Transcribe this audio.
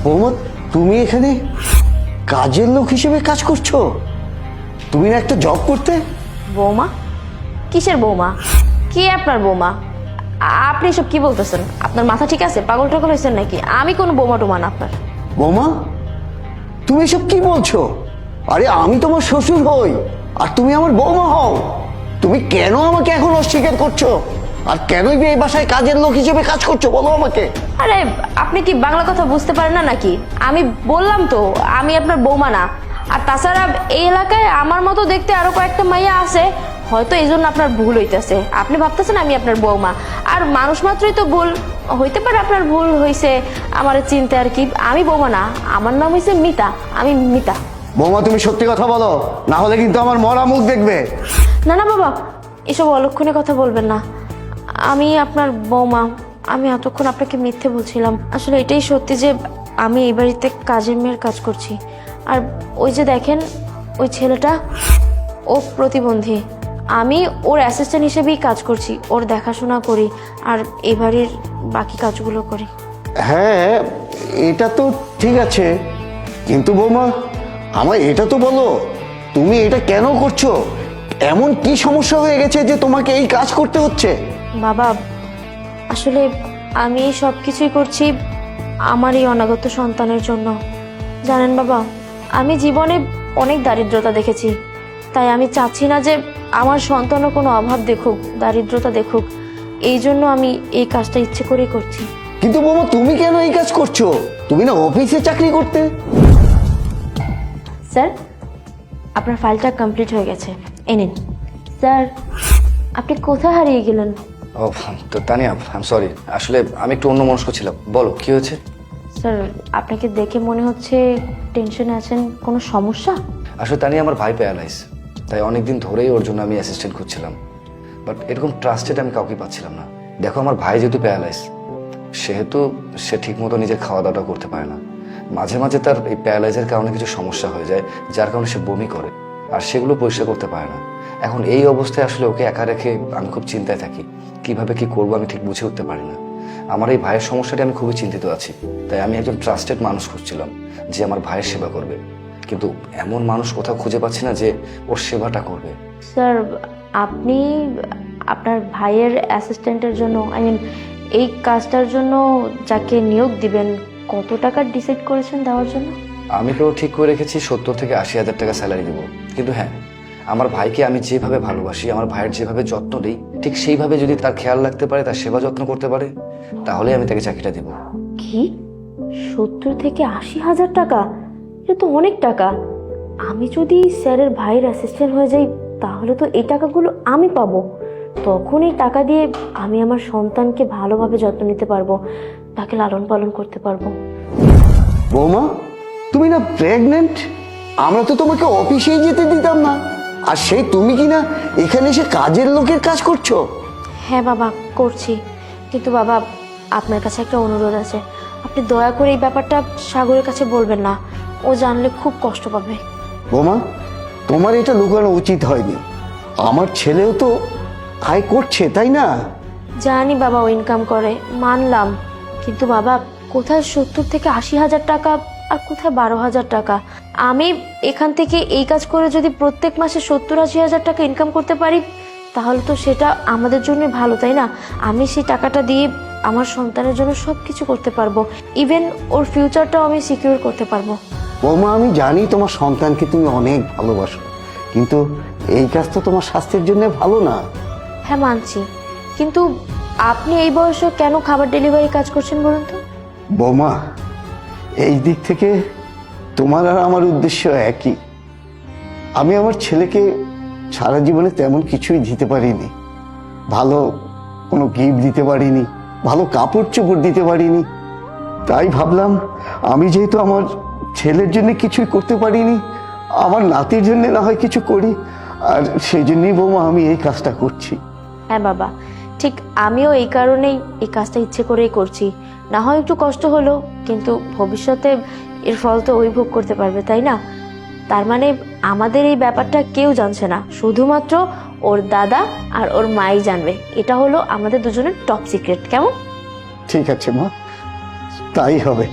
বৌমা, তুমি এখানে কাজের লোক হিসেবে কাজ করছো? তুমি না একটা জব করতে? বৌমা? কিসের বৌমা? কে আপনার বৌমা? আপনি সব কি বলতেছেন? আপনার মাথা ঠিক আছে? পাগল টাগল হয়েছেন নাকি? আমি কোনো বৌমা টোমা না আপনার। বৌমা, তুমি এসব কি বলছো? আরে আমি তোমার শ্বশুর হই, আর তুমি আমার বৌমা হও। তুমি কেন আমাকে এখন অস্বীকার করছো? আর কেনই এই বাসায় কাজের লোক হিসেবে কাজ করছো বলো আমাকে। আরে আপনি কি বাংলা কথা বুঝতে পারেন না নাকি? আমি বললাম তো আমি আপনার বৌমা না। আর তাছাড়া এই এলাকায় আমার মতো দেখতে আরো কয়েকটা মাইয়া আছে, হয়তো এই জন্য আপনার ভুল হইতেছে। আপনি ভাবতেছেন আমি আপনার বৌমা, আর মানুষ মাত্রই তো ভুল হইতে পারে। আপনার ভুল হয়েছে আমার চিনতে আর কি। আমি বৌমা না, আমার নাম হয়েছে মিতা। আমি মিতা। বৌমা, তুমি সত্যি কথা বলো, না হলে কিন্তু আমার মরা মুখ দেখবে। না না বাবা, এসব অলক্ষণে কথা বলবেন না। আমি আপনার বৌমা। আমি এতক্ষণ আপনাকে মিথ্যে বলছিলাম। আসলে এটাই সত্যি যে আমি এই বাড়িতে কাজের মেয়ের কাজ করছি। আর ওই যে দেখেন ওই ছেলেটা, ও প্রতিবন্ধী। আমি ওর অ্যাসিস্ট্যান্ট হিসেবেই কাজ করছি, ওর দেখাশোনা করি আর এই বাড়ির বাকি কাজগুলো করি। হ্যাঁ, এটা তো ঠিক আছে, কিন্তু বৌমা আমার এটা তো বলো, তুমি এটা কেন করছো? এমন কি সমস্যা হয়ে গেছে যে তোমাকে এই কাজ করতে হচ্ছে? বাবা, আসলে আমি এই সব কিছুই করছি আমার এই অনাগত সন্তানের জন্য। জানেন বাবা, আমি জীবনে অনেক দারিদ্রতা দেখেছি, তাই আমি চাচ্ছি না যে আমার সন্তানও কোনো অভাব দেখুক, দারিদ্রতা দেখুক। এই জন্য আমি এই কাজটা ইচ্ছে করেই করছি। কিন্তু বৌমা, তুমি কেন এই কাজ করছো? তুমি না অফিসে চাকরি করতে? স্যার, আপনার ফাইলটা কমপ্লিট হয়ে গেছে, এই নিন। স্যার, আপনি কোথায় হারিয়ে গেলেন? ও তো তানিয়া, আই এম সরি, আসলে আমি একটু অন্যমনস্ক ছিলাম। বলো কি হয়েছে? স্যার, আপনাকে দেখে মনে হচ্ছে টেনশনে আছেন। কোনো সমস্যা? আসলে তানিয়া, আমার ভাই প্যারালাইজ, তাই অনেকদিন ধরেই ওর জন্য আমি অ্যাসিস্ট্যান্ট খুঁজছিলাম, বাট এরকম ট্রাস্টেড আমি কাউকে পাচ্ছিলাম না। দেখো, আমার ভাই যেহেতু প্যারালাইজ, সেহেতু সে ঠিকমতো নিজে খাওয়া দাওয়া করতে পারে না। মাঝে মাঝে তার এই প্যারালাইজের কারণে কিছু সমস্যা হয়ে যায়, যার কারণে সে বমি করে, আর সেগুলো পরিষ্কার করতে পারে না। এখন এই অবস্থায় আসলে ওকে একা রেখে আমি খুব চিন্তায় থাকি, কিভাবে কি করবো আমি ঠিক বুঝে উঠতে পারি না। আমার এই ভাইয়ের সমস্যাটি আমি খুবই চিন্তিত আছি, তাই আমি একজন ট্রাস্টেড মানুষ খুঁজছিলাম যে আমার ভাইয়ের সেবা করবে, কিন্তু এমন মানুষ কোথাও খুঁজে পাচ্ছি না যে ওর সেবাটা করবে। স্যার, আপনি আপনার ভাইয়ের অ্যাসিস্ট্যান্টের জন্য, আই মিন এই কাজটার জন্য যাকে নিয়োগ দিবেন, কত টাকা ডিসাইড করেছেন দেওয়ার জন্য? আমি তো ঠিক করে রেখেছি 70 থেকে 80,000 টাকা স্যালারি দেবো, কিন্তু হ্যাঁ, আমার ভাইকে আমি যেভাবে ভালোবাসি, আমার ভাইয়ের যেভাবে যত্ন দিই, ঠিক সেইভাবে যদি তার খেয়াল রাখতে পারে, তার সেবা যত্ন করতে পারে, তাহলে আমি তাকে চাকরিটা দেবো। কি 70 থেকে 80,000 টাকা? এটা তো অনেক টাকা। আমি যদি স্যারের ভাইয়ের অ্যাসিস্ট্যান্ট হয়ে যাই, তাহলে তো এই টাকাগুলো আমি পাবো। তখন এই টাকা দিয়ে আমি আমার সন্তানকে ভালোভাবে যত্ন নিতে পারবো, তাকে লালন পালন করতে পারবো। বৌমা, তুমি না প্রেগনেন্ট? আমরা তো তোমাকে অফিসেই যেতে দিতাম না, আর সেই তুমি কি না এখানে এসে কাজের লোকের কাজ করছো? হ্যাঁ বাবা, করছি। কিন্তু বাবা, আপনার কাছে একটা অনুরোধ আছে। আপনি দয়া করে এই ব্যাপারটা সাগরের কাছে বলবেন না, ও জানলে খুব কষ্ট পাবে। বৌমা, তোমার এটা লুকানো উচিত হয়নি। আমার ছেলেও তো আয় করছে, তাই না? জানি বাবা, ও ইনকাম করে, মানলাম। কিন্তু বাবা, কোথায় 70 থেকে 80,000 টাকা আর কোথায় 12,000 টাকা? আমি এখান থেকে এই কাজ করে যদি প্রত্যেক মাসে 70-80,000 টাকা ইনকাম করতে পারি, তাহলে তো সেটা আমাদের জন্য ভালো, তাই না? আমি সেই টাকাটা দিয়ে আমার সন্তানের জন্য সব কিছু করতে পারবো, ইভেন ওর ফিউচারটাও আমি সিকিউর করতে পারবো। বৌমা, আমি জানি তোমার সন্তানকে তুমি অনেক ভালোবাসো, কিন্তু এই কাজ তো তোমার স্বাস্থ্যের জন্য ভালো না। হ্যাঁ মানছি, কিন্তু আপনি এই বয়সে কেন খাবার ডেলিভারি কাজ করছেন বলুন তো? বৌমা, এই দিক থেকে তোমার আর আমার উদ্দেশ্য একই। আমি আমার ছেলেকে সারা জীবনে তেমন কিছুই দিতে পারিনি, ভালো কোনো গিফট দিতে পারিনি, ভালো কাপড় চোপড় দিতে পারিনি। তাই ভাবলাম, আমি যেহেতু আমার ছেলের জন্য কিছুই করতে পারিনি, আমার নাতির জন্য না হয় কিছু করি, আর সেই জন্যই বৌমা আমি এই কাজটা করছি। হ্যাঁ বাবা, ঠিক আমিও এই কারণেই এই কাজটা ইচ্ছে করেই করছি। না হয় একটু কষ্ট হলো, কিন্তু ভবিষ্যতে এর ফল তো ওই ভোগ করতে পারবে, তাই না? তার মানে আমাদের এই ব্যাপারটা কেউ জানছে না, শুধুমাত্র ওর দাদা আর ওর মাই জানবে। এটা হলো আমাদের দুজনের টপ সিক্রেট, কেমন? ঠিক আছে মা, তাই হবে।